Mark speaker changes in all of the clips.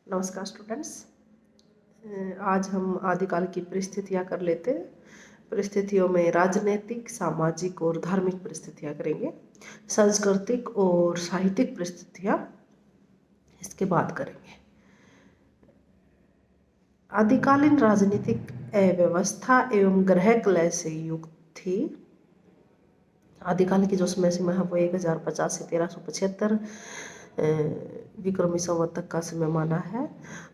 Speaker 1: नमस्कार स्टूडेंट्स। आज हम आदिकाल की परिस्थितियाँ कर लेते हैं। परिस्थितियों में राजनीतिक, सामाजिक और धार्मिक परिस्थितियाँ करेंगे। सांस्कृतिक और साहित्यिक परिस्थितियाँ इसके बाद करेंगे। आदिकालीन राजनीतिक व्यवस्था एवं ग्रह कलह से युक्त थी। आदिकाल की जो समय सीमा है वो 1050 से 1375 विक्रमी संवत तक का समय माना है।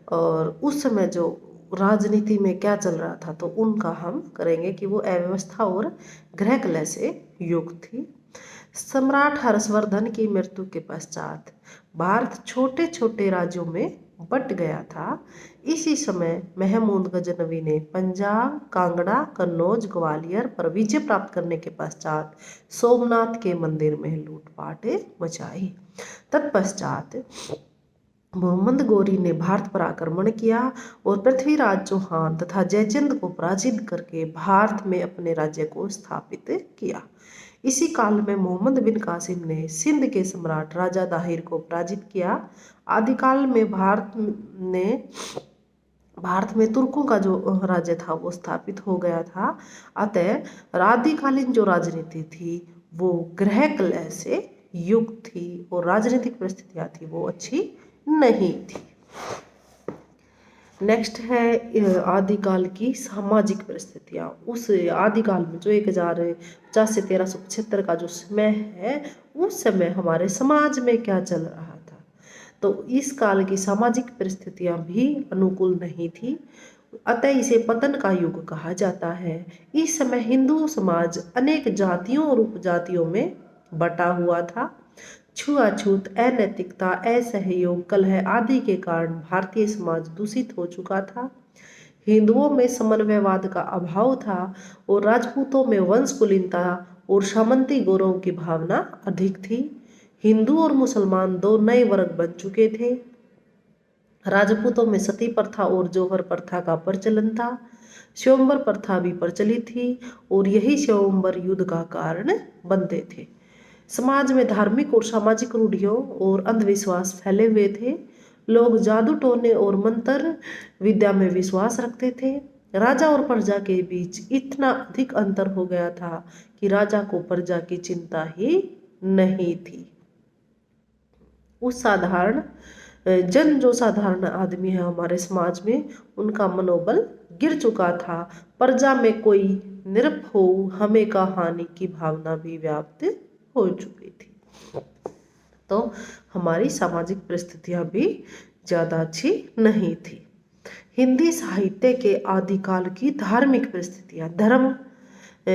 Speaker 1: और उस समय जो राजनीति में क्या चल रहा था तो उनका हम करेंगे कि वो अव्यवस्था और ग्रह कलह से युक्त थी। सम्राट हर्षवर्धन की मृत्यु के पश्चात भारत छोटे छोटे राज्यों में बट गया था। इसी समय महमूद गजनवी ने पंजाब, कांगड़ा, कन्नौज, ग्वालियर पर विजय प्राप्त करने के पश्चात सोमनाथ के मंदिर में लूटपाट मचाई। तत्पश्चात मोहम्मद गोरी ने भारत पर आक्रमण किया और पृथ्वीराज चौहान तथा जयचंद को पराजित करके भारत में अपने राज्य को स्थापित किया। इसी काल में मोहम्मद बिन कासिम ने सिंध के सम्राट राजा दाहिर को पराजित किया। आदिकाल में भारत में तुर्कों का जो राज्य था वो स्थापित हो गया था। अतः आदिकालीन जो राजनीति थी वो ग्रह कलह से युक्त थी और राजनीतिक परिस्थितियाँ थी वो अच्छी नहीं थी। नेक्स्ट है आदिकाल की सामाजिक परिस्थितियाँ। उस आदिकाल में जो 1050 से 1375 का जो समय है उस समय हमारे समाज में क्या चल रहा था तो इस काल की सामाजिक परिस्थितियाँ भी अनुकूल नहीं थी। अतः इसे पतन का युग कहा जाता है। इस समय हिंदू समाज अनेक जातियों और उपजातियों में बटा हुआ था। छुआछूत, अनैतिकता, असहयोग, कलह आदि के कारण भारतीय समाज दूषित हो चुका था। हिंदुओं में समन्वयवाद का अभाव था और राजपूतों में वंश कुलीनता और सामंती गौरव की भावना अधिक थी। हिंदू और मुसलमान दो नए वर्ग बन चुके थे। राजपूतों में सती प्रथा और जौहर प्रथा का प्रचलन था। स्वयंवर प्रथा भी प्रचलित थी और यही स्वयंवर युद्ध का कारण बनते थे। समाज में धार्मिक और सामाजिक रूढ़ियों और अंधविश्वास फैले हुए थे। लोग जादू टोने और मंत्र विद्या में विश्वास रखते थे। राजा और प्रजा के बीच इतना अधिक अंतर हो गया था कि राजा को प्रजा की चिंता ही नहीं थी। उस जो साधारण आदमी है हमारे समाज में उनका मनोबल गिर चुका था। प्रजा में कोई निरप हो हमें का हानि की भावना भी व्याप्त हो चुकी थी। तो हमारी सामाजिक परिस्थितियां भी ज़्यादा अच्छी नहीं थी। हिंदी साहित्य के आदिकाल की धार्मिक परिस्थितियां, धर्म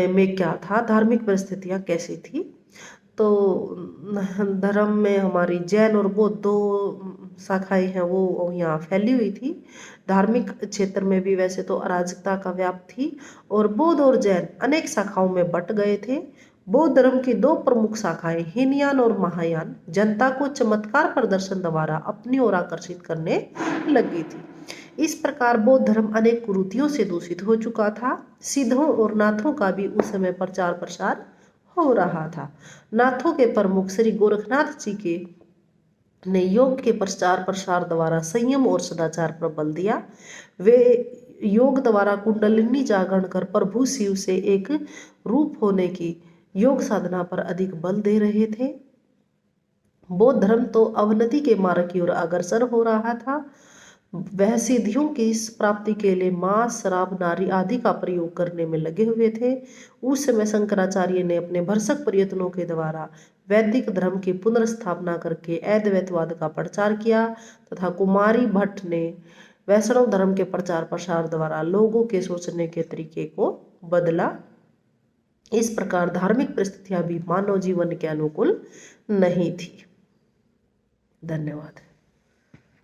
Speaker 1: में क्या था, धार्मिक परिस्थितियां कैसी थी तो धर्म में हमारी जैन और बौद्ध दो शाखाएं हैं वो यहाँ फैली हुई थी। धार्मिक क्षेत्र में भी वैसे तो अराजकता का व्याप थी और बौद्ध और जैन अनेक शाखाओं में बट गए थे। बौद्ध धर्म की दो प्रमुख शाखाएं हीनयान और महायान जनता को चमत्कार प्रदर्शन द्वारा अपनी ओर आकर्षित करने लगी थी। इस प्रकार बौद्ध धर्म अनेक कुरीतियों से दूषित हो चुका था। सिद्धों और नाथों का भी उस समय प्रचार प्रसार हो रहा था। नाथों के प्रमुख श्री गोरखनाथ जी के ने योग के प्रचार प्रसार द्वारा संयम और सदाचार पर बल दिया। वे योग द्वारा कुंडलिनी जागरण कर प्रभु शिव से एक रूप होने की योग साधना पर अधिक बल दे रहे थे। बौद्ध धर्म तो अवनति के मार्ग की ओर अग्रसर हो रहा था। वह सिद्धियों की प्राप्ति के लिए मांस, शराब, नारी आदि का प्रयोग करने में लगे हुए थे। उस समय शंकराचार्य ने अपने भरसक प्रयत्नों के द्वारा वैदिक धर्म की पुनर्स्थापना करके अद्वैतवाद का प्रचार किया तथा कुमारी भट्ट ने वैष्णव धर्म के प्रचार प्रसार द्वारा लोगों के सोचने के तरीके को बदला। इस प्रकार धार्मिक परिस्थितियां भी मानव जीवन के अनुकूल नहीं थी। धन्यवाद।